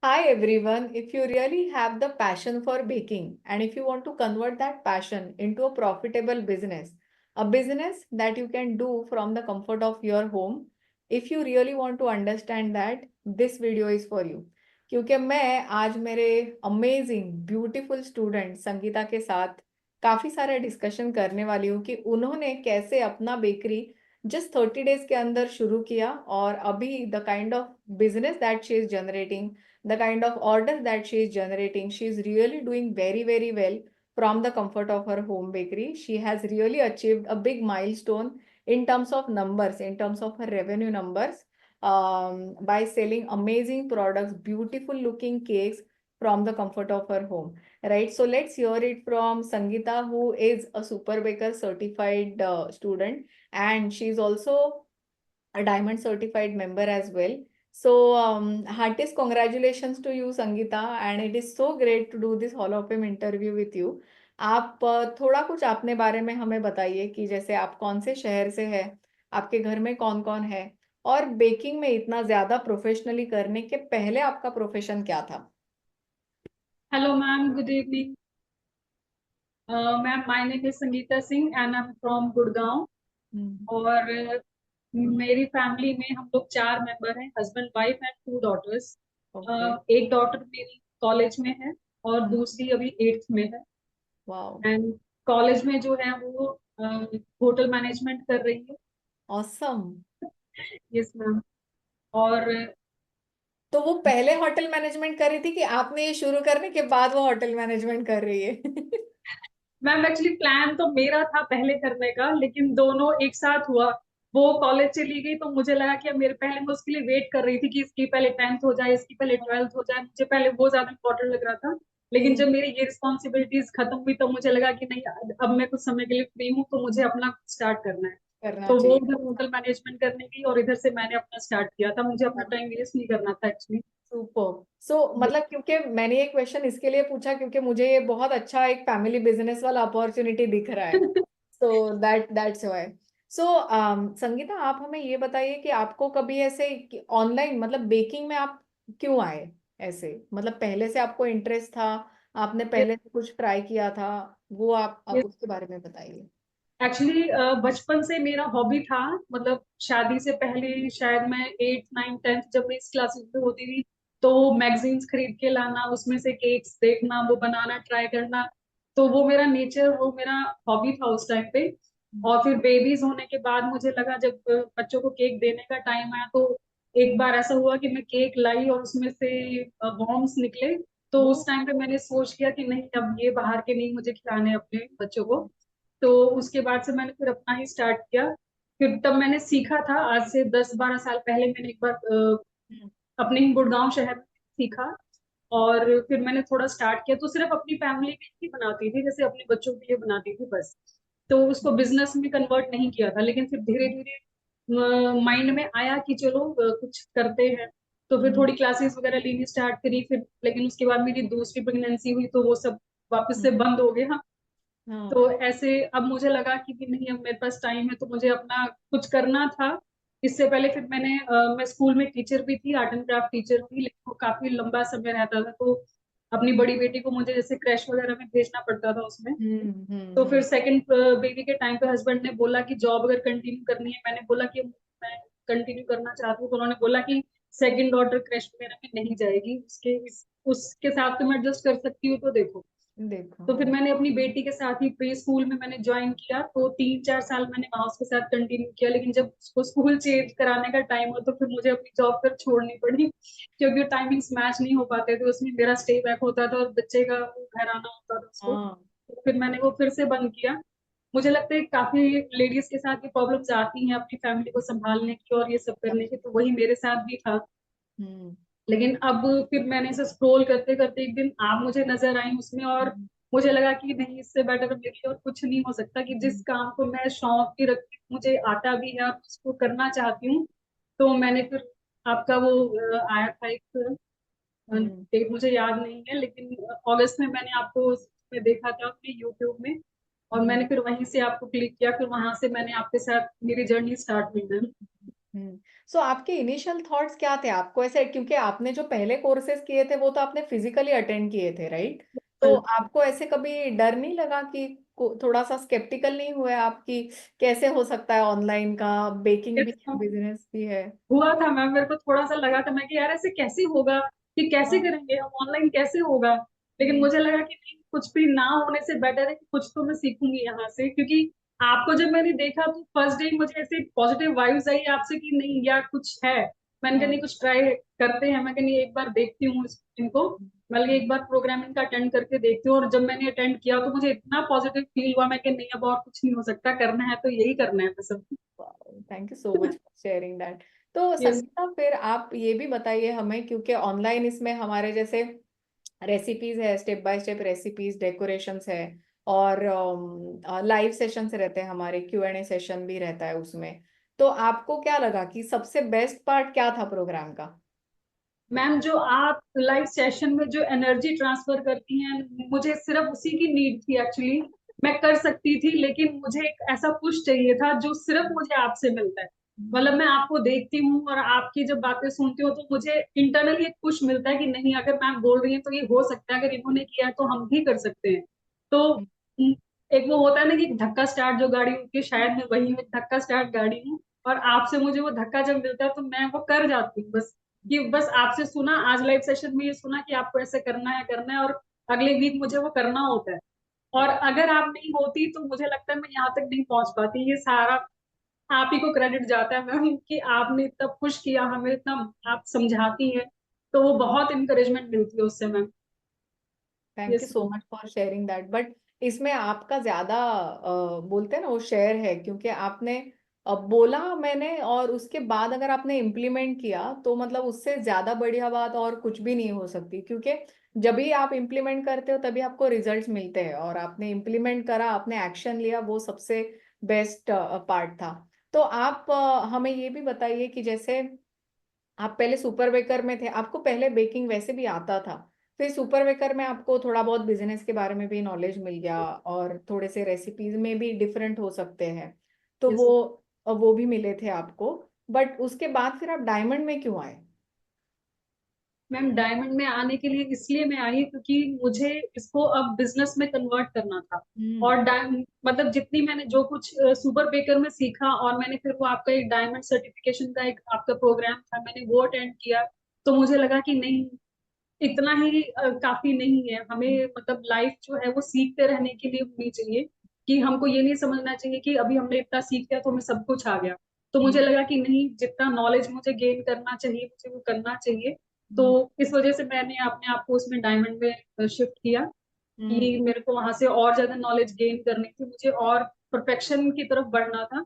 Hi everyone. If you really have the passion for baking and if you want to convert that passion into a profitable business, a business that you can do from the comfort of your home, if you really want to understand that, this video is for you. क्योंकि मैं आज मेरे amazing beautiful student Sangeeta के साथ काफी सारा discussion करने वाली हूँ कि उन्होंने कैसे अपना बेकरी जस्ट 30 डेज के अंदर शुरू किया और अभी the kind of business that she is generating, the kind of orders that she is generating, she is really doing very, very well from the comfort of her home bakery. She has really achieved a big milestone in terms of numbers, in terms of her revenue numbers, by selling amazing products, beautiful looking cakes from the comfort of her home. Right. So let's hear it from Sangeeta, who is a Super Baker certified student, and she's also a diamond certified member as well. So, heartiest congratulations to you, Sangeeta, and it is so great to do this Hall of Fame interview with you. आप थोड़ा कुछ अपने बारे में हमें बताइए कि जैसे आप कौन से शहर से हैं, आपके घर में कौन कौन है, और बेकिंग में इतना ज्यादा प्रोफेशनली करने के पहले आपका प्रोफेशन क्या था? Hello, ma'am. Good evening. Ma'am, my name is Sangeeta Singh and I'm from Gurgaon. और मेरी फैमिली में हम लोग 4 मेंबर हैं, husband wife and 2 daughters. Okay. एक डॉटर मेरी कॉलेज में है और दूसरी अभी 8th में है। वाओ। एंड कॉलेज में जो है वो होटल मैनेजमेंट कर रही है। ऑसम। Yes ma'am. और तो वो पहले होटल मैनेजमेंट कर रही थी कि आपने ये शुरू करने के बाद वो होटल मैनेजमेंट कर रही है? मैम एक्चुअली प्लान तो मेरा था पहले करने का, लेकिन दोनों एक साथ हुआ। वो कॉलेज चली गई तो मुझे लगा कि अब मेरे पहले मैं उसके लिए वेट कर रही थी कि इसकी पहले 10th हो जाए, इसकी पहले 12th हो जाए। मुझे पहले वो ज्यादा इंपॉर्टेंट लग रहा था। लेकिन जब मेरी ये रिस्पॉन्सिबिलिटीज खत्म हुई तो मुझे लगा कि नहीं, अब मैं कुछ समय के लिए फ्री हूँ तो मुझे अपना स्टार्ट करना है। करना तो वो चाहिए। उधर होटल मैनेजमेंट करने की और इधर से मैंने अपना स्टार्ट किया था। मुझे अपना टाइम वेस्ट नहीं करना था एक्चुअली। सुपर। सो मतलब क्योंकि मैंने ये क्वेश्चन इसके लिए पूछा क्योंकि मुझे ये बहुत अच्छा एक फैमिली बिजनेस वाला अपॉर्चुनिटी दिख रहा है। So that's why. So Sangeeta, आप हमें ये बताइए कि आपको कभी ऐसे ऑनलाइन मतलब बेकिंग में आप क्यों आए? ऐसे मतलब पहले से आपको इंटरेस्ट था, आपने पहले से कुछ ट्राई किया था, वो आप उसके बारे में बताइए। एक्चुअली बचपन से मेरा हॉबी था। मतलब शादी से पहले शायद मैं 8 9 10th जब मैं इस क्लासेस में होती थी तो मैगजीन्स खरीद के लाना, उसमें से केक्स देखना, वो बनाना, ट्राई करना। तो वो मेरा नेचर, वो मेरा हॉबी था उस टाइम पे। और फिर बेबीज होने के बाद मुझे लगा, जब बच्चों को केक देने का टाइम आया तो एक बार ऐसा हुआ कि मैं केक लाई और उसमें से वॉर्म्स निकले। तो उस टाइम पे मैंने सोच किया कि नहीं, अब ये बाहर के नहीं मुझे खिलाने अपने बच्चों को। तो उसके बाद से मैंने फिर अपना ही स्टार्ट किया। फिर तब मैंने सीखा था, आज से 10 12 साल पहले मैंने एक बार अपने ही गुड़गांव शहर में सीखा। और फिर मैंने थोड़ा स्टार्ट किया तो सिर्फ अपनी फैमिली के लिए बनाती थी, जैसे अपने बच्चों के लिए बनाती थी बस। तो उसको बिजनेस में कन्वर्ट नहीं किया था। लेकिन फिर धीरे धीरे माइंड में आया कि चलो कुछ करते हैं। तो फिर थोड़ी क्लासेस वगैरह लेनी स्टार्ट करी फिर। लेकिन उसके बाद मेरी दूसरी प्रेगनेंसी हुई तो वो सब वापस से बंद हो गया। हाँ। तो ऐसे अब मुझे लगा कि नहीं, अब मेरे पास टाइम है तो मुझे अपना कुछ करना था। इससे पहले फिर मैं स्कूल में टीचर भी थी, आर्ट एंड क्राफ्ट टीचर थी, लेकिन वो काफी लंबा समय रहता था। तो अपनी बड़ी बेटी को मुझे जैसे क्रैश वगैरह में भेजना पड़ता था उसमें। तो फिर सेकंड बेबी के टाइम पे हस्बैंड ने बोला कि जॉब अगर कंटिन्यू करनी है, मैंने बोला कि मैं कंटिन्यू करना चाहती हूँ। तो उन्होंने बोला कि सेकंड डॉटर क्रैश वगैरह में नहीं जाएगी, उसके साथ तो मैं एडजस्ट कर सकती हूँ, तो देखो। देखो। तो फिर हाँ। मैंने अपनी बेटी के साथ ही प्री स्कूल में मैंने ज्वाइन किया, तो 3 4 साल मैंने वहां उसके साथ कंटिन्यू किया। लेकिन जब उसको स्कूल चेंज कराने का टाइम हो तो फिर मुझे अपनी जॉब फिर छोड़नी पड़ी, क्योंकि टाइमिंग्स मैच नहीं हो पाते थे। उसमें मेरा स्टे बैक होता था और बच्चे का घर आना होता था उसको। हाँ। तो फिर मैंने वो फिर से बंद किया। मुझे लगता है काफी लेडीज के साथ ये प्रॉब्लम्स आती हैं अपनी फैमिली को संभालने की और ये सब करने की, तो वही मेरे साथ भी था। हम्म। लेकिन अब फिर मैंने इसे स्क्रॉल करते करते एक दिन आप मुझे नजर आई उसमें, और मुझे लगा कि नहीं, इससे बेटर मेरे लिए और कुछ नहीं हो सकता, कि जिस काम को मैं शौक की रखती हूँ, मुझे आता भी है और उसको करना चाहती हूँ। तो मैंने फिर आपका वो आया था एक हम्म। डेट, मुझे याद नहीं है, लेकिन अगस्त में मैंने आपको उसमें देखा था अपने यूट्यूब में। और हम्म। मैंने फिर वहीं से आपको क्लिक किया, फिर वहां से मैंने आपके साथ मेरी जर्नी स्टार्ट हुई मैम। हम्म। सो आपके इनिशियल थॉट्स क्या थे? आपको ऐसे, क्योंकि आपने जो पहले कोर्सेज किए थे वो तो आपने फिजिकली अटेंड किए थे, राइट? तो आपको ऐसे कभी डर नहीं लगा कि थोड़ा सा स्केप्टिकल नहीं हुए आप कि कैसे हो सकता है ऑनलाइन का, बेकिंग भी है, बिजनेस भी है? हुआ था मैम, मेरे को थोड़ा सा लगा था मैं कि यार ऐसे कैसे होगा, कि कैसे हाँ। करेंगे हम ऑनलाइन, कैसे होगा। लेकिन हम्म। मुझे लगा कि नहीं, कुछ भी ना होने से बेटर है कि कुछ तो मैं सीखूंगी यहाँ से, क्योंकि आपको जब मैंने देखा तो फर्स्ट डे मुझे ऐसे पॉजिटिव वाइब्स आई आपसे कि नहीं यार कुछ है। मैंने कहा नहीं, हाँ। कुछ ट्राई करते हैं, मैं कहा नहीं एक बार देखती हूँ इनको, मैं एक बार प्रोग्राम इनका अटेंड करके देखती हूँ। और जब मैंने अटेंड किया तो मुझे इतना पॉजिटिव फील हुआ, मैं कि नहीं अब और कुछ नहीं हो सकता, करना है तो यही करना है बस अब। Thank you so much for sharing that. तो यस संगीता, फिर आप ये भी बताइए हमें, क्योंकि ऑनलाइन इसमें हमारे जैसे रेसिपीज है, step by step recipes, decorations है, और लाइव सेशंस रहते हैं, हमारे Q&A सेशन भी रहता है उसमें। तो आपको क्या लगा कि सबसे बेस्ट पार्ट क्या था प्रोग्राम का? मैम, जो आप लाइव सेशन में जो एनर्जी ट्रांसफर करती हैं, मुझे सिर्फ उसी की नीड थी एक्चुअली। मैं कर सकती थी, लेकिन मुझे एक ऐसा पुश चाहिए था जो सिर्फ मुझे आपसे मिलता है। मतलब मैं आपको देखती हूँ और आपकी जब बातें सुनती हूँ तो मुझे इंटरनली एक पुश मिलता है कि नहीं, अगर मैम बोल रही है तो ये हो सकता है, अगर इन्होंने किया है तो हम भी कर सकते हैं। तो एक वो होता है ना कि धक्का स्टार्ट जो गाड़ी होती है, शायद मैं वही हूँ, धक्का स्टार्ट गाड़ी हूँ। और आपसे मुझे वो धक्का जब मिलता है तो मैं वो कर जाती हूँ बस। कि बस आपसे सुना, आज लाइव सेशन में ये सुना कि आपको ऐसे करना है, और अगले वीक मुझे वो करना होता है। और अगर आप नहीं होती तो मुझे लगता है मैं यहाँ तक नहीं पहुंच पाती। ये सारा आप ही को क्रेडिट जाता है मैम, कि आपने इतना पुश किया हमें, इतना आप समझाती हैं, तो वो बहुत इंकरेजमेंट मिलती है उससे ma'am. Thank you yes so much for sharing that. But इसमें आपका ज्यादा बोलते हैं ना वो शेयर है, क्योंकि आपने बोला मैंने, और उसके बाद अगर आपने इम्प्लीमेंट किया तो मतलब उससे ज्यादा बढ़िया बात और कुछ भी नहीं हो सकती, क्योंकि जब भी आप इम्प्लीमेंट करते हो तभी आपको रिजल्ट्स मिलते हैं, और आपने इम्प्लीमेंट करा, आपने एक्शन लिया, वो सबसे बेस्ट पार्ट था। तो आप हमें ये भी बताइए कि जैसे आप पहले सुपर बेकर में थे, आपको पहले बेकिंग वैसे भी आता था, फिर सुपर बेकर में आपको थोड़ा बहुत बिजनेस के बारे में भी नॉलेज मिल गया, और थोड़े से रेसिपीज में भी डिफरेंट हो सकते हैं, तो यस वो भी मिले थे आपको। बट उसके बाद फिर आप डायमंड में क्यों आए? मैम, डायमंड में आने के लिए इसलिए मैं आई क्योंकि मुझे इसको अब बिजनेस में कन्वर्ट करना था। हम्म। और मतलब जितनी मैंने जो कुछ सुपर बेकर में सीखा, और मैंने फिर वो आपका एक डायमंड सर्टिफिकेशन का एक आपका प्रोग्राम था, मैंने वो अटेंड किया। तो मुझे लगा कि नहीं, इतना ही काफी नहीं है हमें, मतलब लाइफ जो है वो सीखते रहने के लिए होनी चाहिए। कि हमको ये नहीं समझना चाहिए कि अभी हमने इतना सीख लिया तो हमें सब कुछ आ गया। तो मुझे हम्म। लगा कि नहीं, जितना नॉलेज मुझे गेन करना चाहिए मुझे वो करना चाहिए। तो हम्म। इस वजह से मैंने अपने आप को उसमें डायमंड में शिफ्ट किया, हम्म। कि मेरे को वहां से और ज्यादा नॉलेज गेन करनी थी, मुझे और परफेक्शन की तरफ बढ़ना था।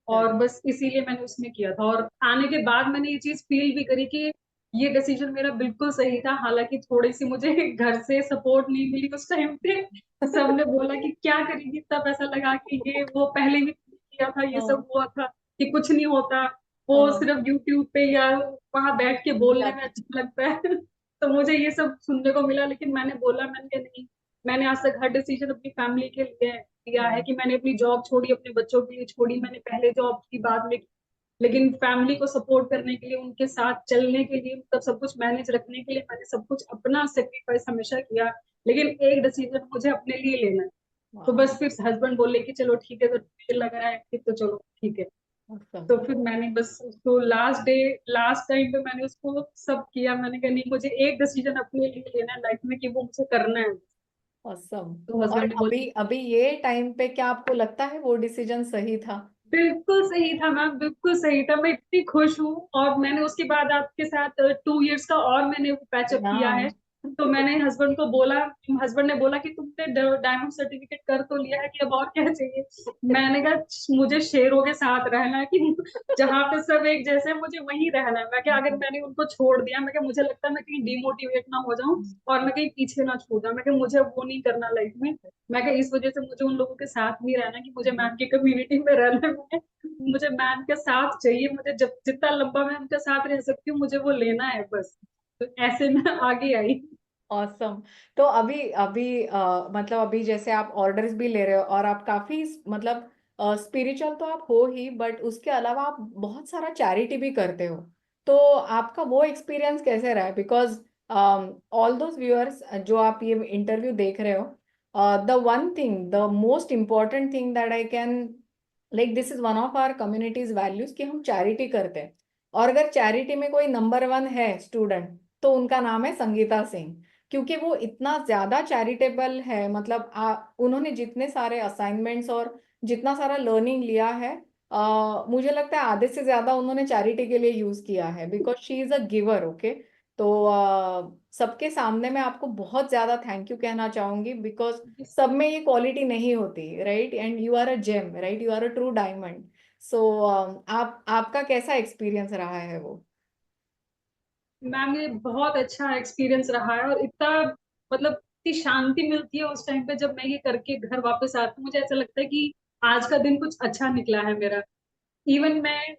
और correct। बस इसीलिए मैंने उसमें किया था। और आने के बाद मैंने ये चीज फील भी करी कि ये डिसीजन मेरा बिल्कुल सही था। हालांकि थोड़ी सी मुझे घर से सपोर्ट नहीं मिली उस टाइम पे। सबने बोला कि क्या करेगी, तब ऐसा लगा कि ये वो पहले भी किया था, ये सब हाँ। हुआ था, कि कुछ नहीं होता, वो हाँ। सिर्फ यूट्यूब पे या वहां बैठ के बोलने में जाती। अच्छा लगता है। तो मुझे ये सब सुनने को मिला, लेकिन मैंने बोला, मैंने कहा नहीं, मैंने आज तक हर डिसीजन अपनी फैमिली के लिए लिया है। कि मैंने अपनी जॉब छोड़ी, अपने बच्चों के लिए छोड़ी, मैंने पहले जॉब की बाद में की। लेकिन फैमिली को सपोर्ट करने के लिए, उनके साथ चलने के लिए, मतलब सब कुछ मैनेज रखने के लिए मैंने सब कुछ अपना सेक्रीफाइस हमेशा किया। लेकिन एक डिसीजन मुझे अपने लिए लेना है। तो वाह। बस फिर हस्बैंड बोले कि चलो ठीक है, तो मुझे लग रहा है कि तो चलो ठीक है। awesome। तो फिर मैंने बस उसको लास्ट टाइम पे मैंने उसको सब किया। मैंने कहा नहीं, मुझे एक डिसीजन अपने लिए लेना है लाइफ में, कि वो मुझे करना है। awesome। तो और हस्बैंड ने बोला अभी अभी ये टाइम पे क्या आपको लगता है वो डिसीजन सही था? बिल्कुल सही था मैम, बिल्कुल सही था, मैं इतनी खुश हूँ। और मैंने उसके बाद आपके साथ 2 इयर्स का और मैंने वो पैचअप किया है। हाँ। तो मैंने हस्बैंड को बोला, हस्बैंड ने बोला कि तुमने डायमंड सर्टिफिकेट कर तो लिया है, कि अब और क्या चाहिए। मैंने कहा मुझे शेरों के साथ रहना है, कि जहाँ पे सब एक जैसे हैं, मुझे वहीं रहना है। मैं क्या, अगर मैंने उनको छोड़ दिया, मैं क्या, मुझे लगता है मैं कहीं डिमोटिवेट ना हो जाऊं, और मैं कहीं पीछे ना छूट जाऊं। मैं क्या, मुझे वो नहीं करना लाइफ में। मैं क्या, इस वजह से मुझे उन लोगों के साथ नहीं रहना, कि मुझे मैम की कम्युनिटी में रहना है। मुझे मैम के साथ चाहिए, मुझे जब जितना लंबा मैं उनके साथ रह सकती हूँ मुझे वो लेना है बस। तो ऐसे में आगे आई। ऑसम। तो अभी अभी मतलब अभी जैसे आप ऑर्डर्स भी ले रहे हो, और आप काफी मतलब स्पिरिचुअल तो आप हो ही, बट उसके अलावा आप बहुत सारा चैरिटी भी करते हो। तो आपका वो एक्सपीरियंस कैसे रहा है? बिकॉज ऑल दोज व्यूअर्स जो आप ये इंटरव्यू देख रहे हो, the one thing, the most important thing that I can, like this is one of our communities values कि हम चैरिटी करते हैं। और अगर चैरिटी में कोई नंबर वन है स्टूडेंट, तो उनका नाम है संगीता सिंह। क्योंकि वो इतना ज्यादा चैरिटेबल है, मतलब उन्होंने जितने सारे असाइनमेंट्स और जितना सारा लर्निंग लिया है, मुझे लगता है आधे से ज्यादा उन्होंने चैरिटी के लिए यूज किया है, because she is a giver. Okay, तो सबके सामने मैं आपको बहुत ज्यादा थैंक यू कहना चाहूंगी, बिकॉज सब में ये क्वालिटी नहीं होती, right? And you are a gem, right? You are a true diamond. So आप आपका कैसा एक्सपीरियंस रहा है वो? मैम ये बहुत अच्छा एक्सपीरियंस रहा है, और इतना मतलब इतनी शांति मिलती है उस टाइम पे जब मैं ये करके घर वापस आती हूँ। मुझे ऐसा लगता है कि आज का दिन कुछ अच्छा निकला है मेरा। इवन मैं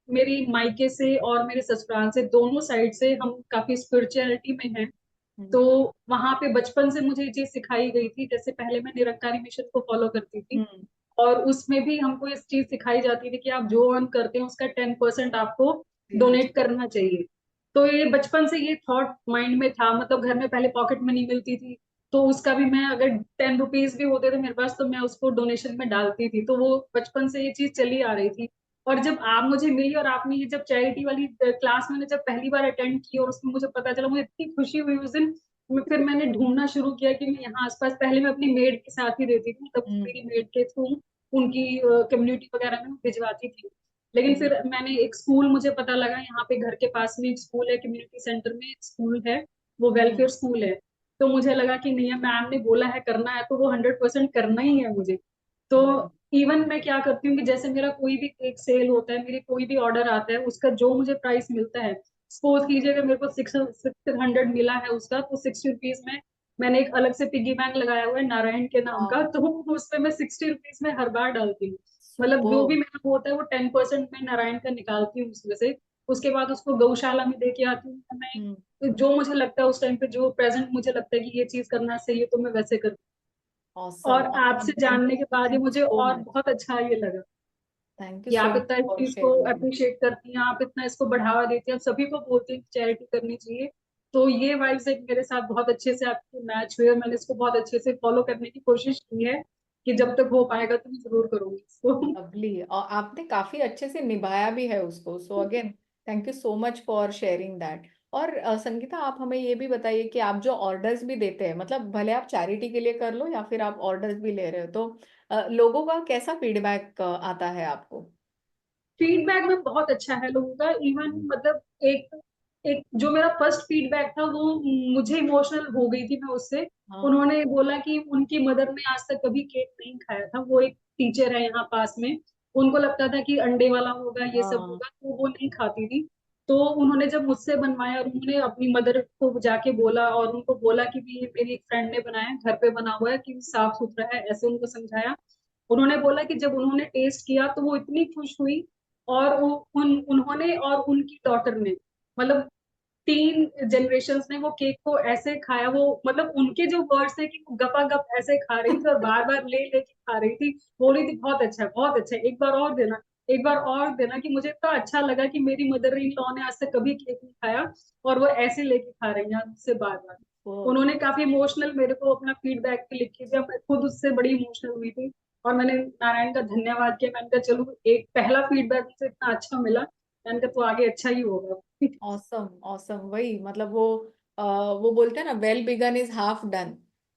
मेरी मायके से और मेरे ससुराल से, दोनों साइड से हम काफी स्पिरिचुअलिटी में हैं। तो हम्म। वहां पे बचपन से मुझे ये चीज सिखाई गई थी। जैसे पहले मैं निरंकारी मिशन को फॉलो करती थी, हम्म। और उसमें भी हमको इस चीज सिखाई जाती थी कि आप जो अर्न करते हैं उसका 10% आपको देना डोनेट चाहिए। करना चाहिए। तो ये बचपन से ये थॉट माइंड में था। मतलब घर में पहले पॉकेट मनी मिलती थी, तो उसका भी मैं, अगर 10 रुपीज भी होते थे मेरे पास, तो मैं उसको डोनेशन में डालती थी। तो वो बचपन से ये चीज चली आ रही थी। और जब आप मुझे मिली और आपने ये जब चैरिटी वाली क्लास मैंने जब पहली बार अटेंड की और उसमें मुझे पता चला, मुझे इतनी खुशी हुई उस दिन। फिर मैंने ढूंढना शुरू किया कि मैं यहाँ आसपास, पहले मैं अपनी मेड के साथ ही रहती थी, तब हम्म। मेरी मेड के थ्रू उनकी कम्युनिटी वगैरह में भिजवाती थी। लेकिन हम्म। फिर मैंने एक स्कूल, मुझे पता लगा यहाँ पे घर के पास में एक स्कूल है, कम्युनिटी सेंटर में एक स्कूल है, वो हम्म। वेलफेयर स्कूल है। तो मुझे लगा कि नहीं, मैम ने बोला है करना है तो वो 100% करना ही है मुझे। तो हम्म। इवन मैं क्या करती हूँ कि जैसे मेरा कोई भी केक सेल होता है, मेरे कोई भी ऑर्डर आता है, उसका जो मुझे प्राइस मिलता है, सपोज कीजिए अगर मेरे को 600 मिला है उसका, तो 60 रुपीज में मैंने एक अलग से पिगी बैंक लगाया हुआ है नारायण के नाम का, हाँ। तो उसमें मैं 60 रुपीज में हर बार डालती हूँ। मतलब जो भी सुपर। मेरा वो होता है वो 10% मैं नारायण का निकालती हूँ उसमें से। उसके बाद उसको गौशाला में दे के आती हूँ तो मैं। हम्म। तो जो मुझे लगता है उस टाइम पे, जो प्रेजेंट मुझे लगता है कि ये चीज करना सही है, तो मैं वैसे करती हूँ। ऑसम, और ऑसम, आपसे जानने के बाद ही थैंक यू मुझे सो और मच। बहुत अच्छा ये लगा थैंक यू कि सो आप मच इतना इस फॉर चीज को शेयरिंग। अप्रिशिएट करती हैं, आप इतना इसको बढ़ावा देती हैं, आप सभी को बोलती हैं कि चैरिटी करनी चाहिए। तो ये वाइब्स एक मेरे साथ बहुत अच्छे से आपके मैच हुए, और मैंने इसको बहुत अच्छे से फॉलो करने की कोशिश की है कि जब तक हो पाएगा तो मैं जरूर करूंगी इसको। लवली, और आपने काफी अच्छे से निभाया भी है उसको। So again thank you so much for sharing that. और संगीता, आप हमें ये भी बताइए कि आप जो ऑर्डर्स भी देते हैं, मतलब भले आप चैरिटी के लिए कर लो या फिर आप ऑर्डर्स भी ले रहे हो, तो लोगों का कैसा फीडबैक आता है आपको? फीडबैक में बहुत अच्छा है लोगों का। इवन मतलब एक एक जो मेरा फर्स्ट फीडबैक था वो मुझे इमोशनल हो गई थी मैं उससे। हाँ। उन्होंने बोला कि उनकी मदर ने आज तक कभी केक नहीं खाया था। वो एक टीचर है यहाँ पास में, उनको लगता था कि अंडे वाला होगा, ये सब हाँ। होगा, तो वो नहीं खाती थी। तो उन्होंने जब मुझसे बनवाया और उन्होंने अपनी मदर को जाके बोला और उनको बोला कि भी ये मेरी एक फ्रेंड ने बनाया, घर पे बना हुआ है, कि साफ सुथरा है, ऐसे उनको समझाया। उन्होंने बोला कि जब उन्होंने टेस्ट किया तो वो इतनी खुश हुई। और वो उन्होंने और उनकी डॉटर ने, मतलब 3 जनरेशन्स ने वो केक को ऐसे खाया। वो मतलब उनके जो वर्ड्स थे कि वो गपा गप ऐसे खा रही थी और बार बार ले लेके खा रही थी। बोल रही थी बहुत अच्छा है, बहुत अच्छा है, एक बार और देना, एक बार और देना। कि मुझे इतना अच्छा लगा कि मेरी मदर इन लॉ ने आज तक कभी केक नहीं खाया और वो ऐसे लेके खा रही हैं मुझसे बार बार। वो उन्होंने काफी इमोशनल मेरे को अपना फीडबैक भी लिख के दिया। मैं खुद उससे बड़ी इमोशनल हुई थी और मैंने नारायण का धन्यवाद किया। मैंने कहा चलो, एक पहला फीडबैक मुझे इतना अच्छा मिला, मैंने कहा तो आगे अच्छा ही होगा। ऑसम, ऑसम, वही मतलब वो बोलते हैं ना, well begun is half done.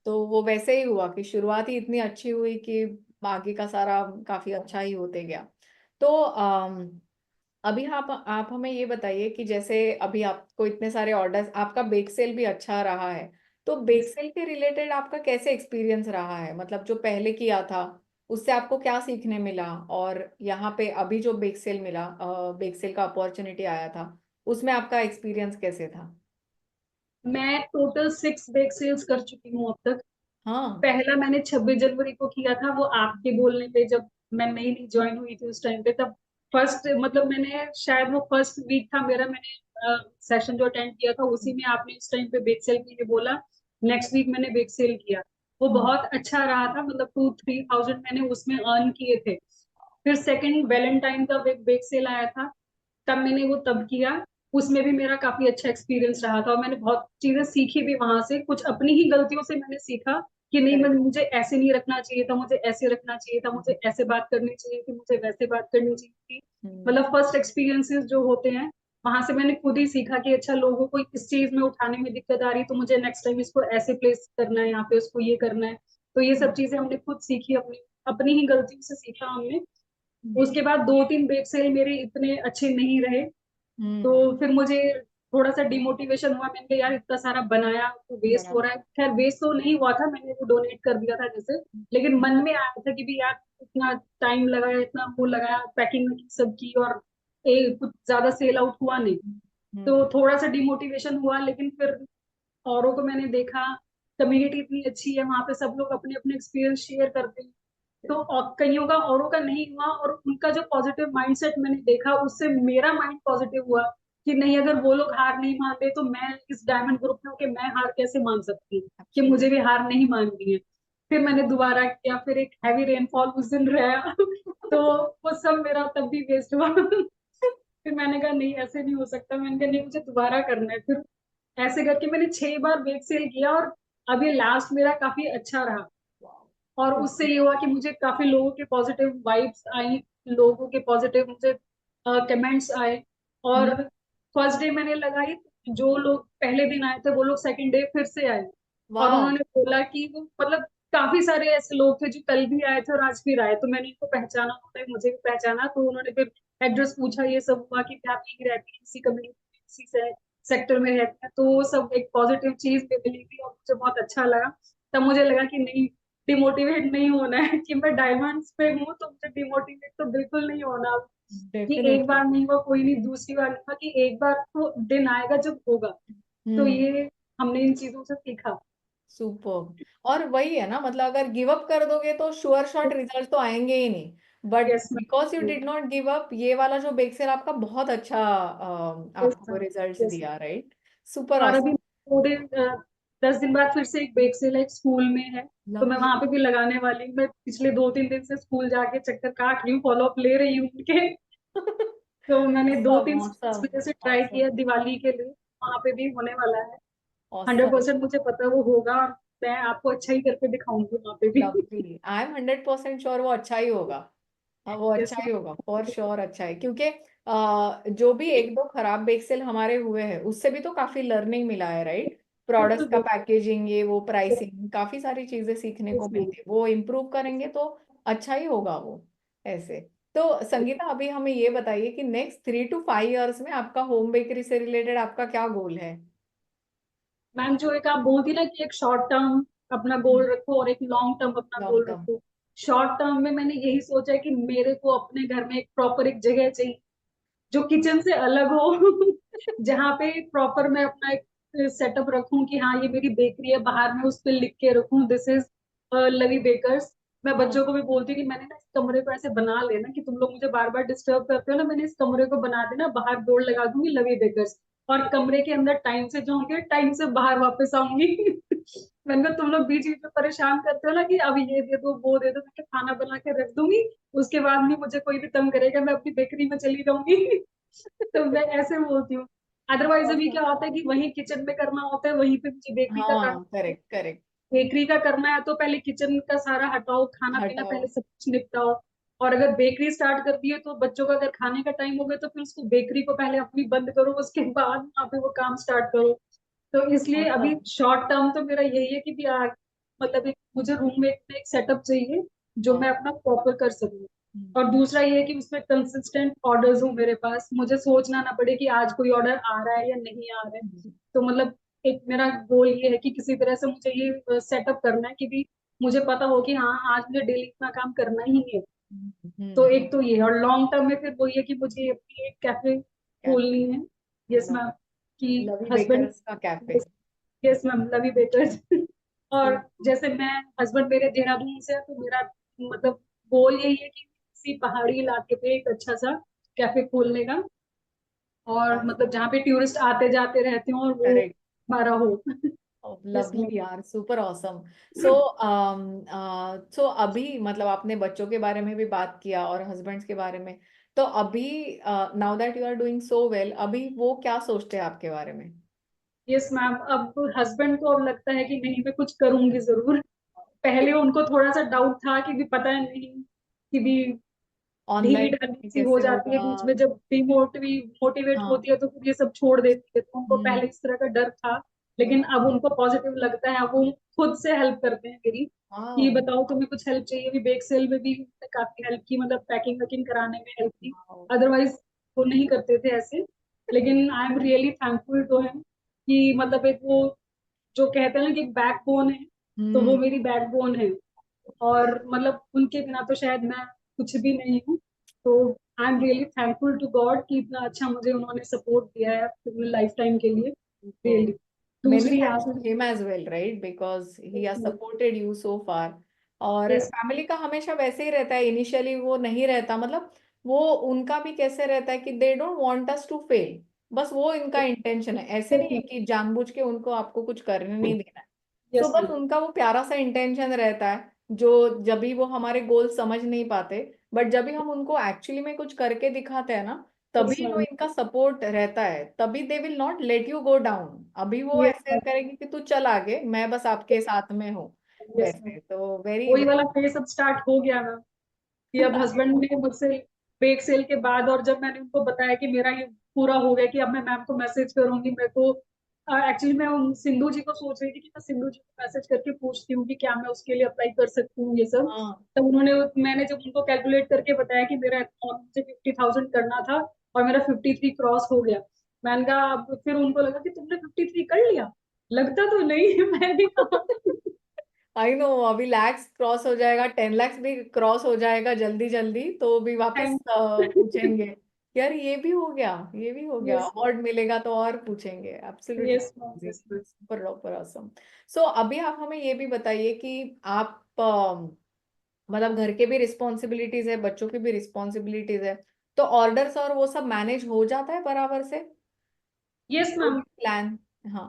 तो वो वैसे ही हुआ कि शुरुआत ही इतनी अच्छी हुई कि बाकी का सारा काफी अच्छा ही होते गया। तो अभी आप हमें ये बताइए कि जैसे अभी आपको इतने सारे ऑर्डर्स, आपका बेक सेल भी अच्छा रहा है, तो बेक सेल के रिलेटेड आपका कैसे एक्सपीरियंस रहा है? मतलब जो पहले किया था उससे आपको क्या सीखने मिला, और यहाँ पे अभी जो बेक सेल मिला, बेक सेल का अपॉर्चुनिटी आया था, उसमें आपका एक्सपीरियंस कैसे था? मैं टोटल 6 बेक सेल्स कर चुकी हूँ अब तक। हाँ। पहला मैंने 26 जनवरी को किया था, वो आपके बोलने पे, जब मैं नई नई ज्वाइन हुई थी उस टाइम पे। तब फर्स्ट, मतलब मैंने शायद वो फर्स्ट वीक था मेरा, मैंने सेशन जो अटेंड किया था उसी में आपने उस टाइम पे बेक सेल के लिए बोला। नेक्स्ट वीक मैंने बेक सेल किया। वो बहुत अच्छा रहा था, मतलब 2-3 थाउजेंड मैंने उसमें अर्न किए थे। फिर सेकंड वैलेंटाइन का बेक सेल आया था, तब मैंने वो तब किया। उसमें भी मेरा काफी अच्छा एक्सपीरियंस रहा था, और मैंने बहुत चीजें सीखी भी वहां से, कुछ अपनी ही गलतियों से मैंने सीखा कि नहीं, मैं करेक्ट। मुझे ऐसे नहीं रखना चाहिए था, मुझे ऐसे रखना चाहिए था, मुझे ऐसे बात करनी चाहिए थी, मुझे वैसे बात करनी चाहिए थी। हम्म। मतलब फर्स्ट एक्सपीरियंसेस जो होते हैं, वहां से मैंने खुद ही सीखा कि अच्छा, लोगों को इस चीज में उठाने में दिक्कत आ रही है तो मुझे नेक्स्ट टाइम इसको ऐसे प्लेस करना है, यहाँ पे उसको ये करना है। तो ये सब चीजें हमने खुद सीखी, अपनी अपनी ही गलतियों से सीखा हमने। उसके बाद 2-3 बेक सेल मेरे इतने अच्छे नहीं रहे, तो हम्म। फिर मुझे थोड़ा सा डिमोटिवेशन हुआ। मैंने कहा यार, इतना सारा बनाया तो वेस्ट हो बराबर। रहा है। खैर वेस्ट तो नहीं हुआ था, मैंने वो डोनेट कर दिया था जैसे, लेकिन मन में आया था कि भी यार, इतना टाइम लगाया, इतना वो लगाया, पैकिंग सब की, और कुछ ज्यादा सेल आउट हुआ नहीं। तो हम्म। थोड़ा सा डिमोटिवेशन हुआ, लेकिन फिर औरों को मैंने देखा, कम्युनिटी इतनी अच्छी है वहां पे, सब लोग अपने अपने एक्सपीरियंस शेयर करते हैं। तो कईयों का, औरों का नहीं हुआ, और उनका जो पॉजिटिव माइंडसेट मैंने देखा, उससे मेरा माइंड पॉजिटिव हुआ कि नहीं, अगर वो लोग हार नहीं मानते तो मैं इस डायमंड ग्रुप में होकर मैं हार कैसे मान सकती हूँ, कि मुझे भी एब्सोल्युटली। हार नहीं माननी है। फिर मैंने दोबारा किया, फिर एक हैवी रेनफॉल उस दिन रहा तो वो सब मेरा तब भी वेस्ट हुआ फिर मैंने कहा नहीं, ऐसे नहीं हो सकता। मैंने कहा नहीं, मुझे दोबारा करना है। फिर ऐसे करके मैंने 6 बार बेक सेल किया, और अभी लास्ट मेरा काफी अच्छा रहा। और उससे ये हुआ कि मुझे काफी लोगों के पॉजिटिव वाइब्स आई, लोगों के पॉजिटिव मुझे कमेंट्स आए। और फर्स्ट डे मैंने लगाई, जो लोग पहले दिन आए थे वो लोग सेकंड डे फिर से आए, और वाह। उन्होंने बोला कि वो, मतलब काफी सारे ऐसे लोग थे जो कल भी आए थे और आज फिर आए, तो मैंने इनको पहचाना, उन्होंने मुझे भी पहचाना, तो उन्होंने फिर एड्रेस पूछा, ये सब हुआ कि आप यहीं रहती हैं, इसी कम्युनिटी, इसी से सेक्टर में रहते हैं। तो वो सब एक पॉजिटिव चीज पे मिली थी, और मुझे बहुत अच्छा लगा। तब मुझे लगा कि नहीं, डिमोटिवेट नहीं होना है कि मैं डायमंड्स पे हूँ तो मुझे डिमोटिवेट तो बिल्कुल नहीं होना। कि एक डेफिनेटली। बार नहीं हुआ कोई नहीं, दूसरी बार नहीं हुआ, कि एक बार तो दिन आएगा जब होगा। तो हम्म। ये हमने इन चीजों से सीखा। सुपर। और वही है ना, मतलब अगर गिव अप कर दोगे तो श्योर शॉट रिजल्ट तो आएंगे ही नहीं। But yes because you ma'am. Did not give up, ये वाला जो बेक्सेल आपका बहुत अच्छा यस आपको मैम। Results yes. दिया, राइट? सुपर और अभी ऑसम। 10 दिन बाद फिर से एक बेक सेल एक स्कूल में है, तो मैं वहां लवली। पे भी लगाने वाली हूँ। मैं पिछले 2-3 दिन से स्कूल जाके चक्कर काट रही हूँ, फॉलो अप ले रही हूँ उनके। तो मैंने दो ऑसम तीन इस ऑसम वजह से ट्राई ऑसम किया दिवाली के लिए, वहां पे भी होने वाला है। Hundred awesome. परसेंट मुझे पता है वो होगा, और मैं आपको अच्छा ही करके दिखाऊंगी वहां पे भी लवली, आई एम 100% श्योर वो अच्छा ही होगा। हाँ, वो यस अच्छा ही होगा, फॉर श्योर अच्छा है, क्योंकि जो भी एक दो खराब बेक्सेल हमारे हुए हैं उससे भी तो काफी लर्निंग मिला है, राइट? प्रोडक्ट्स बिल्कुल का बिल्कुल। पैकेजिंग, ये वो प्राइसिंग, काफी सारी चीजें सीखने को यस मैम। मिलती है, वो इम्प्रूव करेंगे तो अच्छा ही होगा वो। ऐसे। तो संगीता, अभी हमें ये बताइए कि नेक्स्ट 3 to 5 years में आपका होम बेकरी से रिलेटेड आपका क्या गोल है? मैम, जो एक आप बोलती ना कि एक शॉर्ट टर्म अपना गोल रखो और एक लॉन्ग टर्म अपना लॉन्ग गोल टर्म। रखो। शॉर्ट टर्म में मैंने यही सोचा है कि मेरे को अपने घर में एक प्रॉपर एक जगह चाहिए, जो किचन से अलग हो जहाँ पे प्रॉपर मैं अपना एक सेटअप रखूं कि हाँ, ये मेरी बेकरी है, बाहर में उस पर लिख के रखूं, दिस इज लवी बेकर्स। मैं बच्चों को भी बोलती हूँ कि मैंने ना इस कमरे को ऐसे बना लेना कि तुम लोग मुझे बार बार डिस्टर्ब करते हो ना, मैंने इस कमरे को बना देना, बाहर बोर्ड लगा दूंगी लवी बेकर्स, और कमरे के अंदर टाइम से जाऊंगी, टाइम से बाहर वापस आऊंगी मैंने कहा तुम लोग बीच बीच में परेशान करते हो ना कि अब ये दे दो वो दे दो, मैं खाना बना के रख दूंगी, उसके बाद नहीं मुझे कोई भी तंग करेगा, मैं अपनी बेकरी में चली जाऊंगी तो मैं ऐसे बोलती हूँ। अदरवाइज अभी Awesome. क्या होता है कि वहीं किचन में करना होता है, वहीं पे मुझे बेकरी का करना हाँ, होता है। Correct correct. बेकरी का करना है तो पहले किचन का सारा हटाओ, खाना पीना हटाओ। पहले सब कुछ निपटाओ। और अगर बेकरी स्टार्ट कर दिए तो बच्चों का अगर खाने का टाइम हो गया तो फिर उसको बेकरी को पहले अपनी बंद करो, उसके बाद वहाँ पे वो काम स्टार्ट करो। तो इसलिए अभी Awesome. शॉर्ट टर्म तो मेरा यही है कि भी मतलब एक मुझे रूम में एक सेटअप चाहिए जो मैं हाँ। अपना प्रॉपर कर सकूँ। हम्म। और दूसरा ये है कि उसमें कंसिस्टेंट ऑर्डर्स हो मेरे पास, मुझे सोचना ना पड़े कि आज कोई ऑर्डर आ रहा है या नहीं आ रहा है। तो मतलब एक मेरा गोल ये है कि किसी तरह से मुझे ये सेटअप करना है कि भी मुझे पता हो कि हाँ, आज मुझे डेली इतना काम करना ही है। तो हम्म। एक तो ये है, और लॉन्ग टर्म में फिर वो ये कि मुझे अपनी एक कैफे खोलनी है। Yes ma'am. कि लवी हस्बैंड, बेकर्स का कैफे। यस मैम, लवी बेकर्स और So, जैसे मैं, हस्बैंड मेरे देहरादून से है, तो मेरा मतलब गोल यही है कि किसी पहाड़ी इलाके पे एक अच्छा सा कैफे खोलने का, और मतलब awesome. जहाँ पे टूरिस्ट आते जाते रहते हो और वो करेक्ट। हमारा हो यस मैम। लवली यार, सुपर ऑसम। सो सो अभी मतलब आपने बच्चों के बारे में भी बात किया और हस्बैंड्स के बारे में, तो अभी now that you are doing so well, अभी वो क्या सोचते हैं आपके बारे में? यस मैम, अब हस्बैंड को अब लगता है कि नहीं मैं कुछ करूंगी जरूर। पहले उनको थोड़ा सा डाउट था कि भी पता नहीं कि भी ढीली ऑनलाइन ढाली सी हो कैसे जाती है होगा? बीच में, जब मोटिवेट हाँ। होती है तो फिर ये सब छोड़ देती है, तो उनको हम्म। पहले इस तरह का डर था। लेकिन अब उनको पॉजिटिव लगता है, अब वो खुद से हेल्प करते हैं मेरी कि वाओ। बताओ तुम्हें कुछ हेल्प चाहिए। भी बेक सेल में भी उन्होंने काफी हेल्प की, मतलब पैकिंग वैकिंग कराने में हेल्प की। वाओ। अदरवाइज वो नहीं करते थे ऐसे। लेकिन I am really thankful to him कि मतलब एक वो जो कहते हैं ना कि बैकबोन है, तो वो हम्म। मेरी बैकबोन है। और मतलब उनके बिना तो शायद मैं कुछ भी नहीं हूँ। तो I am really thankful to God कि इतना अच्छा मुझे उन्होंने सपोर्ट दिया है पूरी लाइफ टाइम के लिए। रियली। Many दूसरी thanks आप। to him as well, right? Because he has yes supported you so far. और यस फैमिली का हमेशा वैसे ही रहता है, इनिशियली वो नहीं रहता, मतलब वो उनका भी कैसे रहता है कि they don't want us to fail, बस वो इनका इंटेंशन है, ऐसे नहीं है कि जानबूझ के उनको आपको कुछ करने नहीं देना है। सो यस बस मैम। उनका वो प्यारा सा इंटेंशन रहता है, जो जब भी वो हमारे गोल समझ नहीं पाते, बट जब भी हम उनको एक्चुअली में कुछ करके दिखाते हैं ना, यस तभी जो मैम। इनका सपोर्ट रहता है, तभी they will not let you go down. अभी वो यस ऐसे मैम। करेंगे कि तू चल आगे, मैं बस आपके साथ में हूँ। Yes ma'am. वैसे तो वेरी वही वाला फेस अब स्टार्ट हो गया मैम, कि अब हस्बैंड ने मुझसे बेक सेल के बाद, और जब मैंने उनको बताया कि मेरा ये पूरा हो गया, कि अब मैं मैम को मैसेज करूंगी, मेरे को एक्चुअली मैं सिंधु जी को सोच रही थी कि मैं सिंधु जी को मैसेज करके पूछती हूँ कि क्या मैं उसके लिए अप्लाई कर सकती हूँ ये सब। हाँ। तब उन्होंने, मैंने जब उनको कैलकुलेट करके बताया कि मेरा अकाउंट मुझे 50,000 करना था और मेरा 53 क्रॉस हो गया, मैंने कहा अब फिर उनको लगा कि तुमने 53 कर लिया, लगता तो नहीं है। मैंने कहा आई नो, अभी लैक्स क्रॉस हो जाएगा, 10 lakhs भी क्रॉस हो जाएगा जल्दी जल्दी, तो भी वापस थैंक पूछेंगे यार ये भी हो गया, ये भी हो गया, यस अवार्ड मिलेगा तो और पूछेंगे। Yes ma'am. Absolutely. Yes ma'am. Super duper awesome. So अभी आप हमें ये भी बताइए कि आप मतलब घर के भी रिस्पॉन्सिबिलिटीज है, बच्चों की भी रिस्पॉन्सिबिलिटीज है, तो ऑर्डर्स और वो सब मैनेज हो जाता है बराबर से? Yes ma'am. प्लान। हाँ।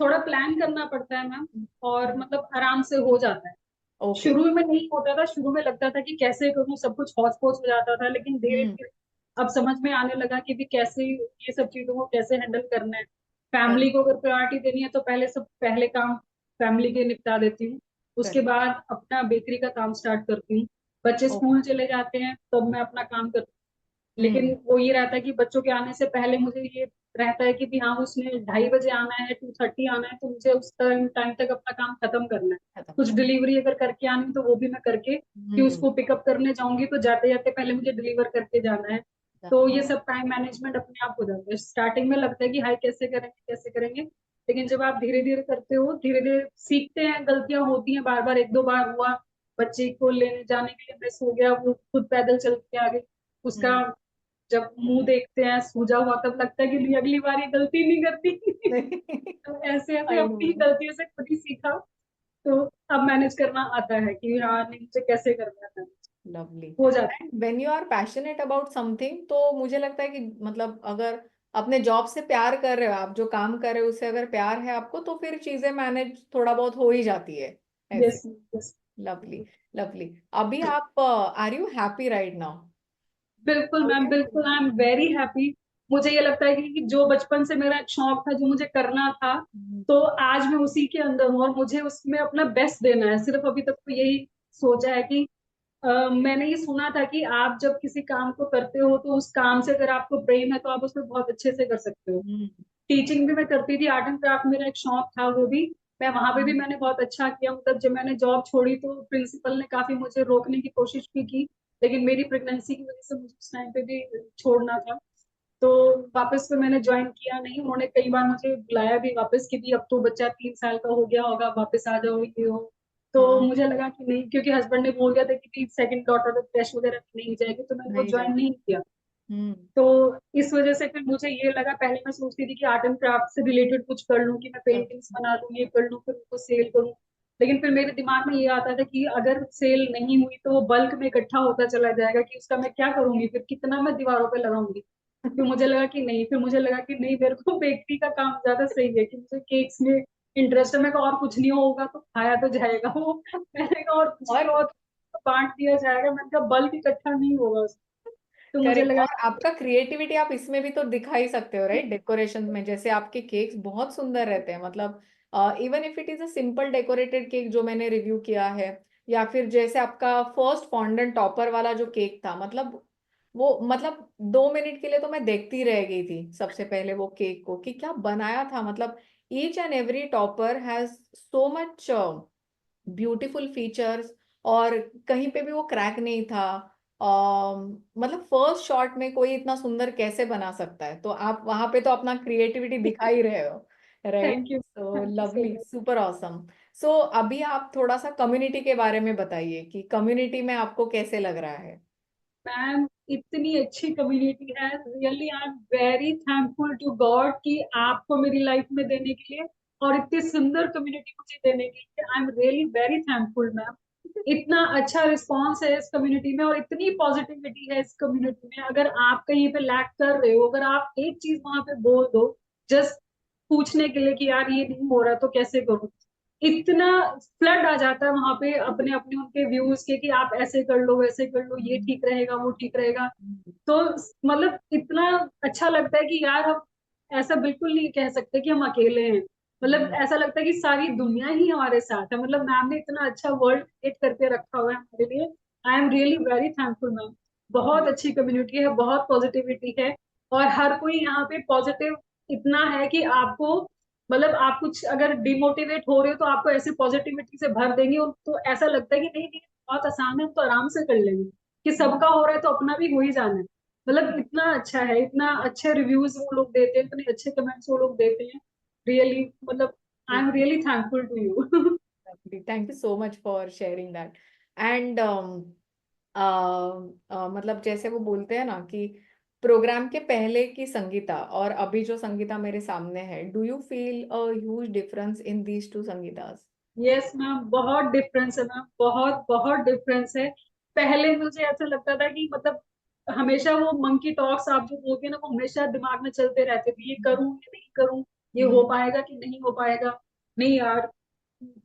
थोड़ा प्लान करना पड़ता है मैम, और मतलब आराम से हो जाता है। ओके। शुरू में नहीं होता था, शुरू में लगता था कि कैसे करूँ, सब कुछ हौच पौच हो जाता था, लेकिन धीरे हम्म। धीरे अब समझ में आने लगा कि भी कैसे ये सब चीजों को कैसे हैंडल करना है। Family correct. को अगर प्रायोरिटी देनी है तो पहले काम फैमिली के निपटा देती हूँ। उसके करेक्ट। बाद अपना बेकरी का काम स्टार्ट करती हूँ। बच्चे ओके। स्कूल चले जाते हैं तब मैं अपना काम करती हूँ। लेकिन हम्म। वो ये रहता है कि बच्चों के आने से पहले मुझे ये रहता है कि भी हाँ उसने 2:30 बजे आना है, 2:30 आना है, तो मुझे उस टाइम तक अपना काम खत्म करना है। खत्म कुछ कर। डिलीवरी अगर करके आनी तो वो भी मैं करके, कि हम्म। उसको पिकअप करने जाऊंगी तो जाते जाते पहले मुझे डिलीवर करके जाना है। तो ये सब टाइम मैनेजमेंट अपने आप हो जाता है। स्टार्टिंग में लगता है कि हाय कैसे करेंगे कैसे करेंगे, लेकिन जब आप धीरे धीरे करते हो, धीरे धीरे सीखते हैं। गलतियां होती हैं, बार बार, एक दो बार हुआ, बच्चे को लेने जाने के लिए मिस हो गया, वो खुद पैदल चल के आ गए, उसका हम्म। जब मुंह देखते हैं सूजा हुआ तब लगता है कि नहीं अगली बार ये गलती नहीं करती। तो ऐसे ऐसे आई नो। अपनी ही गलतियों से खुद ही सीखा। तो अब मैनेज करना आता है कि हाँ नहीं मुझे कैसे करना है, लवली। हो जाता and when you are passionate about something, तो मुझे लगता है कि मतलब अगर अपने जॉब से प्यार कर रहे हो, आप जो काम कर रहे हो उससे अगर प्यार है आपको, तो फिर चीजें मैनेज थोड़ा बहुत हो ही जाती है है। यस ऐसे। यस। लवली। लवली। अभी आप are you happy right now? बिल्कुल मैम, बिल्कुल आई एम वेरी हैप्पी। मुझे ये लगता है कि जो बचपन से मेरा एक शौक था, जो मुझे करना था, तो आज मैं उसी के अंदर हूँ और मुझे उसमें अपना बेस्ट देना है। सिर्फ अभी तक तो यही सोचा है कि मैंने ये सुना था कि आप जब किसी काम को करते हो तो उस काम से अगर आपको प्रेम है तो आप उसमें बहुत अच्छे से कर सकते हो। टीचिंग भी मैं करती थी, आर्ट एंड क्राफ्ट मेरा एक शौक था वो भी। मैं वहां पे भी मैंने बहुत अच्छा किया, मतलब जब मैंने जॉब छोड़ी तो प्रिंसिपल ने काफी मुझे रोकने की कोशिश भी की, लेकिन मेरी प्रेगनेंसी की वजह से मुझे उस टाइम पे भी छोड़ना था। तो वापस फिर मैंने ज्वाइन किया नहीं, उन्होंने कई बार मुझे बुलाया भी वापस कि भी अब तो बच्चा 3 साल का हो गया होगा, वापस आ जाओ ये हो। तो हाँ। मुझे लगा कि नहीं, क्योंकि हस्बैंड ने बोल दिया था कि सेकंड डॉटर टेस्ट वगैरह नहीं जाएगी, तो मैंने वो नहीं ज्वाइन जाएगा। नहीं किया। हम्म। तो इस वजह से फिर मुझे ये लगा, पहले मैं सोचती थी कि आर्ट एंड क्राफ्ट से रिलेटेड कुछ कर लूं, कि मैं पेंटिंग्स बना लूं, ये कर लूं, फिर उनको सेल करूं। लेकिन फिर मेरे दिमाग में ये आता था कि अगर सेल नहीं हुई तो वो बल्क में इकट्ठा होता चला जाएगा, कि उसका मैं क्या करूंगी, फिर कितना मैं दीवारों पे लगाऊंगी। फिर मुझे लगा कि नहीं, फिर मुझे लगा कि नहीं, मेरे को बेकरी का काम ज्यादा सही है, कि मुझे केक्स में इंटरेस्ट है। मैं कहा और कुछ नहीं होगा तो खाया तो जाएगा वो। मैंने कहा और कुछ नहीं और होगा तो बांट दिया जाएगा। मैंने कहा बल्क इकट्ठा नहीं होगा उसमें। तो मुझे करेक्ट, लगा और आपका क्रिएटिविटी आप इसमें भी तो दिखा ही सकते हो, राइट? डेकोरेशन में जैसे आपके केक्स बहुत सुंदर रहते हैं, मतलब even if it is a simple decorated cake जो मैंने रिव्यू किया है, या फिर जैसे आपका फर्स्ट फॉन्डेंट टॉपर वाला जो केक था, मतलब वो, मतलब 2 मिनट के लिए तो मैं देखती रह गई थी सबसे पहले वो केक को कि क्या बनाया था। मतलब each and every topper has so much beautiful features, और कहीं पे भी वो क्रैक नहीं था। मतलब फर्स्ट शॉट में कोई इतना सुंदर कैसे बना सकता है? तो आप वहां पे तो अपना क्रिएटिविटी दिखा ही रहे हो, right? Thank you, so thank you so lovely, much. Super awesome. So अभी आप थोड़ा सा कम्युनिटी के बारे में बताइए कि कम्युनिटी में आपको कैसे लग रहा है? मैम इतनी अच्छी कम्युनिटी है, really I am very thankful to God कि आपको मेरी लाइफ में देने के लिए और इतनी सुंदर कम्युनिटी मुझे देने के लिए। आई am really very thankful ma'am. इतना अच्छा रिस्पॉन्स है इस कम्युनिटी में और इतनी पॉजिटिविटी है इस कम्युनिटी में। अगर आप कहीं पे लैक कर रहे हो, अगर आप एक चीज वहां पे बोल दो जस्ट पूछने के लिए कि यार ये नहीं हो रहा तो कैसे करूं, इतना फ्लड आ जाता है वहां पे अपने अपने उनके व्यूज के कि आप ऐसे कर लो वैसे कर लो, ये ठीक रहेगा वो ठीक रहेगा। तो मतलब इतना अच्छा लगता है कि यार हम ऐसा बिल्कुल नहीं कह सकते कि हम अकेले हैं। मतलब ऐसा लगता है कि सारी दुनिया ही हमारे साथ है। मतलब मैम ने इतना अच्छा वर्ल्ड क्रिएट करके रखा हुआ है हमारे लिए। आई am really very thankful ma'am. बहुत अच्छी कम्युनिटी है, बहुत पॉजिटिविटी है और हर कोई यहाँ पे पॉजिटिव इतना है कि आपको, मतलब आप कुछ अगर डिमोटिवेट हो रहे हो तो आपको ऐसे पॉजिटिविटी से भर देंगे और तो ऐसा लगता है कि नहीं नहीं बहुत आसान है, हम तो आराम से कर लेंगे, कि सबका हो रहा है तो अपना भी हो ही जाना है। मतलब इतना अच्छा है, इतना अच्छे रिव्यूज वो लोग देते हैं, इतने अच्छे कमेंट्स वो लोग देते हैं। रियली मतलब I am really thankful to you. Thank you so much for sharing that. And मतलब जैसे वो बोलते हैं ना कि प्रोग्राम के पहले की संगीता और अभी जो संगीता मेरे सामने है, do you feel a huge difference in these two Sangeeta's? Yes ma'am, बहुत डिफरेंस है मैम, बहुत बहुत डिफरेंस है। पहले मुझे ऐसा लगता था कि मतलब हमेशा वो मंकी टॉक्स आप जो बोलते हैं ना, वो हमेशा दिमाग में चलते रहते थे, ये करूं या नहीं करूं, ये हो हम्म। पाएगा कि नहीं हो पाएगा, नहीं यार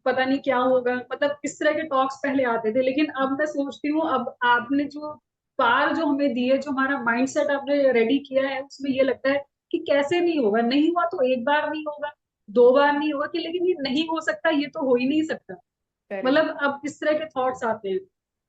पता नहीं क्या होगा। मतलब इस तरह के टॉक्स पहले आते थे, लेकिन अब मैं सोचती हूँ अब आपने जो पार जो हमें दी है, जो हमारा माइंडसेट आपने रेडी किया है, उसमें ये लगता है कि कैसे नहीं होगा, नहीं हुआ तो एक बार नहीं होगा, दो बार नहीं होगा कि, लेकिन ये नहीं हो सकता, ये तो हो ही नहीं सकता। करेक्ट। मतलब अब इस तरह के थॉट्स आते हैं।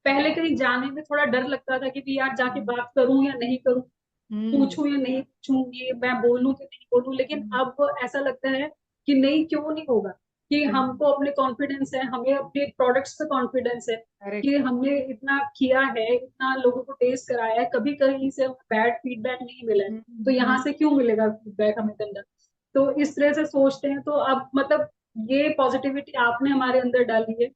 पहले कहीं जाने में थोड़ा डर लगता था कि भी यार जाके बात करूं या नहीं करूं, हम्म। पूछूं या नहीं पूछूं, ये मैं बोलूं कि नहीं बोलूं, लेकिन अब ऐसा लगता है कि नहीं क्यों नहीं होगा, कि हमको अपने कॉन्फिडेंस है, हमें अपने प्रोडक्ट्स पे कॉन्फिडेंस है कि करेक्ट। हमने इतना किया है, इतना लोगों को टेस्ट कराया है, कभी कहीं से बैड फीडबैक नहीं मिला है, तो यहाँ से क्यों मिलेगा फीडबैक हमें गंदा। तो इस तरह से सोचते हैं। तो अब मतलब ये पॉजिटिविटी आपने हमारे अंदर डाली है,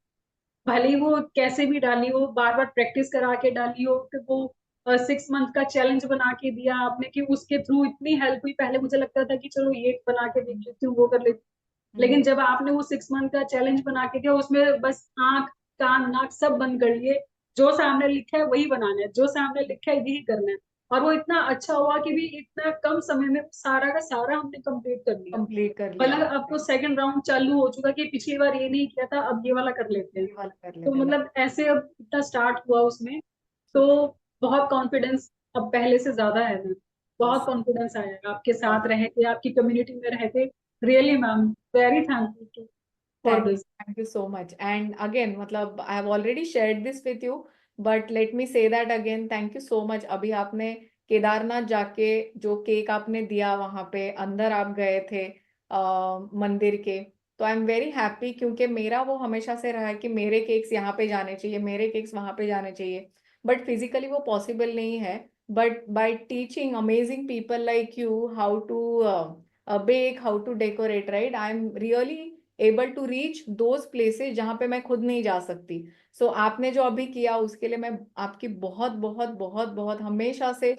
भले ही वो कैसे भी डाली हो, बार बार प्रैक्टिस करा के डाली हो, कि वो 6 मंथ का चैलेंज बना के दिया आपने कि उसके थ्रू इतनी हेल्प हुई। पहले मुझे लगता था कि चलो ये बना के देख लेती हूँ, वो कर लेती हूँ, लेकिन जब आपने वो 6 मंथ का चैलेंज बना के दिया, उसमें बस आंख कान नाक सब बंद कर लिए, जो सामने लिखा है वही बनाना है, जो सामने लिखा है यही करना है। और वो इतना अच्छा हुआ कि भी इतना कम समय में सारा का सारा हमने कंप्लीट कर लिया। कंप्लीट कर लिया। मतलब अब तो सेकंड राउंड चालू हो चुका कि पिछली बार ये नहीं किया था, अब ये वाला कर लेते हैं। ये वाला कर तो लेते हैं। मतलब ऐसे अब इतना स्टार्ट हुआ उसमें, तो बहुत कॉन्फिडेंस अब पहले से ज्यादा है मैम। बहुत कॉन्फिडेंस आया आपके साथ रह के, आपकी कम्युनिटी में रह के। Really ma'am, very thankful to for this. Thank you so much. And again, मतलब I have already shared this with you, but let me say that again. Thank you so much. अभी आपने केदारनाथ जाके जो cake आपने दिया, वहां पे अंदर आप गए थे मंदिर के, तो आई एम वेरी हैप्पी, क्योंकि मेरा वो हमेशा से रहा है कि मेरे केक्स यहाँ पे जाने चाहिए, मेरे केक्स वहां पे जाने चाहिए, बट फिजिकली वो पॉसिबल नहीं है। But by teaching amazing people like you how to bake, how to decorate, right, I am really able to reach those places जहाँ पे मैं खुद नहीं जा सकती। सो आपने जो अभी किया उसके लिए मैं आपकी बहुत बहुत बहुत बहुत हमेशा से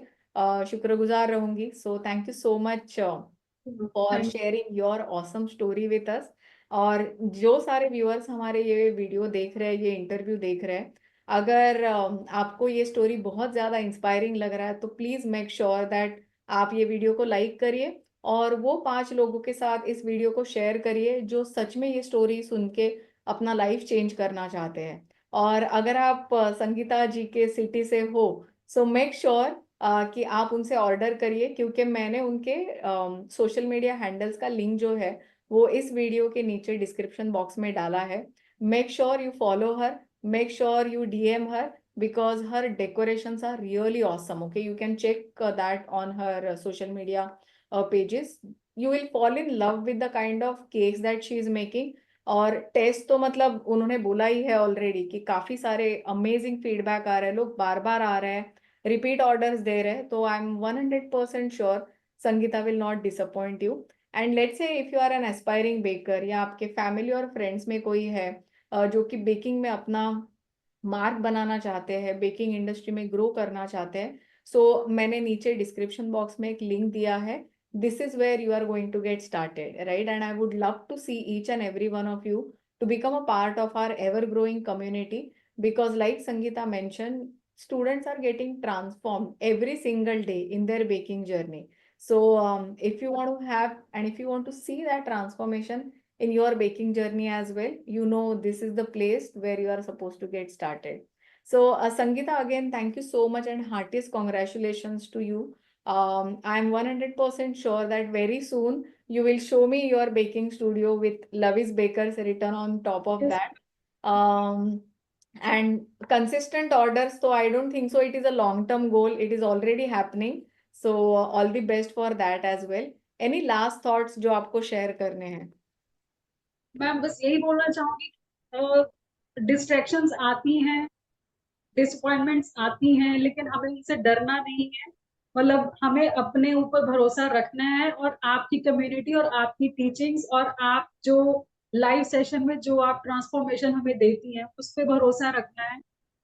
शुक्रगुजार रहूंगी। सो thank you so much for thank sharing your awesome story with us. और जो सारे व्यूअर्स हमारे ये वीडियो देख रहे हैं, ये इंटरव्यू देख रहे हैं, अगर आपको ये स्टोरी बहुत ज़्यादा इंस्पायरिंग लग रहा है, तो प्लीज़ मेक श्योर दैट आप ये वीडियो को लाइक करिए और वो 5 लोगों के साथ इस वीडियो को शेयर करिए जो सच में ये स्टोरी सुन के अपना लाइफ चेंज करना चाहते हैं। और अगर आप संगीता जी के सिटी से हो, सो मेक श्योर कि आप उनसे ऑर्डर करिए, क्योंकि मैंने उनके सोशल मीडिया हैंडल्स का लिंक जो है वो इस वीडियो के नीचे डिस्क्रिप्शन बॉक्स में डाला है। Make sure you follow her, make sure you DM her because her decorations are really awesome. Okay, you can check that on her social media pages. You will fall in love with the kind of cakes that she is making. और test तो मतलब उन्होंने बोला ही है already कि काफी सारे amazing feedback आ रहे हैं, लोग बार बार आ रहे हैं, रिपीट ऑर्डर्स दे रहे हैं। तो I am 100% sure Sangeeta will not disappoint you. And let's say if you are an aspiring baker या आपके फैमिली और फ्रेंड्स में कोई है जो कि बेकिंग में अपना मार्क बनाना चाहते हैं, बेकिंग इंडस्ट्री में ग्रो करना चाहते हैं, सो मैंने नीचे डिस्क्रिप्शन बॉक्स में एक लिंक दिया है। This is where you are going to get started, right? And I would love to see each and every one of you to become a part of our ever growing community, because like Sangeeta mentioned, students are getting transformed every single day in their baking journey. So if you want to have and if you want to see that transformation in your baking journey as well, you know this is the place where you are supposed to get started. So Sangeeta, again thank you so much and heartiest congratulations to you. I'm 100% sure that very soon you will show me your baking studio with Love's Bakers written on top of Yes, that. Um, and consistent orders, so I don't think so. It is a long-term goal. It is already happening. So all the best for that as well. Any last thoughts जो आपको share करने हैं? मैं बस यही बोलना चाहूंगी, distractions आती हैं, डिसअपॉइंटमेंट्स आती हैं, लेकिन हमें इनसे डरना नहीं है। मतलब हमें अपने ऊपर भरोसा रखना है और आपकी कम्युनिटी और आपकी टीचिंग्स और आप जो लाइव सेशन में जो आप ट्रांसफॉर्मेशन हमें देती हैं उस पर भरोसा रखना है।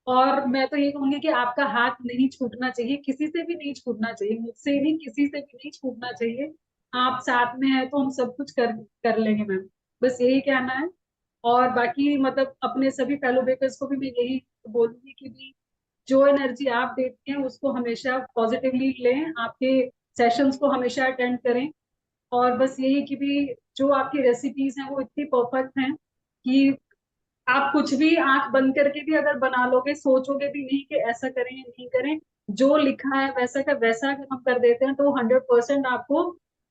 और मैं तो ये कहूंगी कि आपका हाथ नहीं छूटना चाहिए, किसी से भी नहीं छूटना चाहिए, मुझसे नहीं, किसी से भी नहीं छूटना चाहिए। आप साथ में हैं तो हम सब कुछ कर कर लेंगे मैम, बस यही कहना है। और बाकी मतलब अपने सभी फेलो बेकर्स को भी मैं यही बोलूंगी कि भी जो एनर्जी आप देते हैं उसको हमेशा पॉजिटिवली लें, आपके सेशंस को हमेशा अटेंड करें। और बस यही कि भी जो आपकी रेसिपीज हैं वो इतनी परफेक्ट हैं कि आप कुछ भी आंख बंद करके भी अगर बना लोगे, सोचोगे भी नहीं कि ऐसा करें या नहीं करें, जो लिखा है वैसा का वैसा अगर हम कर देते हैं तो 100% आपको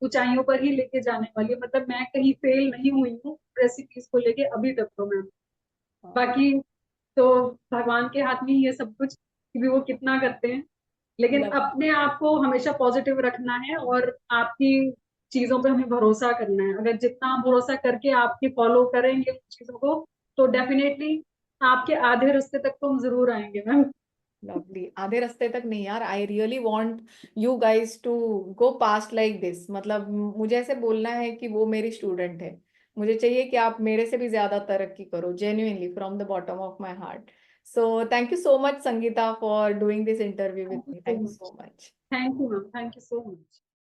ऊंचाइयों पर ही लेके जाने वाली है। मतलब मैं कहीं फेल नहीं हुई हूँ रेसिपीज को लेके अभी तक तो मैं। बाकी तो भगवान के हाथ में ही ये सब कुछ कि भी वो कितना करते हैं, लेकिन Love. अपने आप को हमेशा पॉजिटिव रखना है और आपकी चीजों पे हमें भरोसा करना है। अगर जितना हम भरोसा करके आपके फॉलो करेंगे उन चीजों को तो डेफिनेटली आपके आधे रास्ते तक तो हम जरूर आएंगे मैम। लवली, आधे रास्ते तक नहीं यार, I really want you guys to go past like this. मतलब मुझे ऐसे बोलना है कि वो मेरी स्टूडेंट है, मुझे चाहिए कि आप मेरे से भी ज्यादा तरक्की करो, genuinely from the bottom of my heart. So thank you so much Sangeeta for doing this interview with me, thank you so much. Thank you ma'am, thank you so much.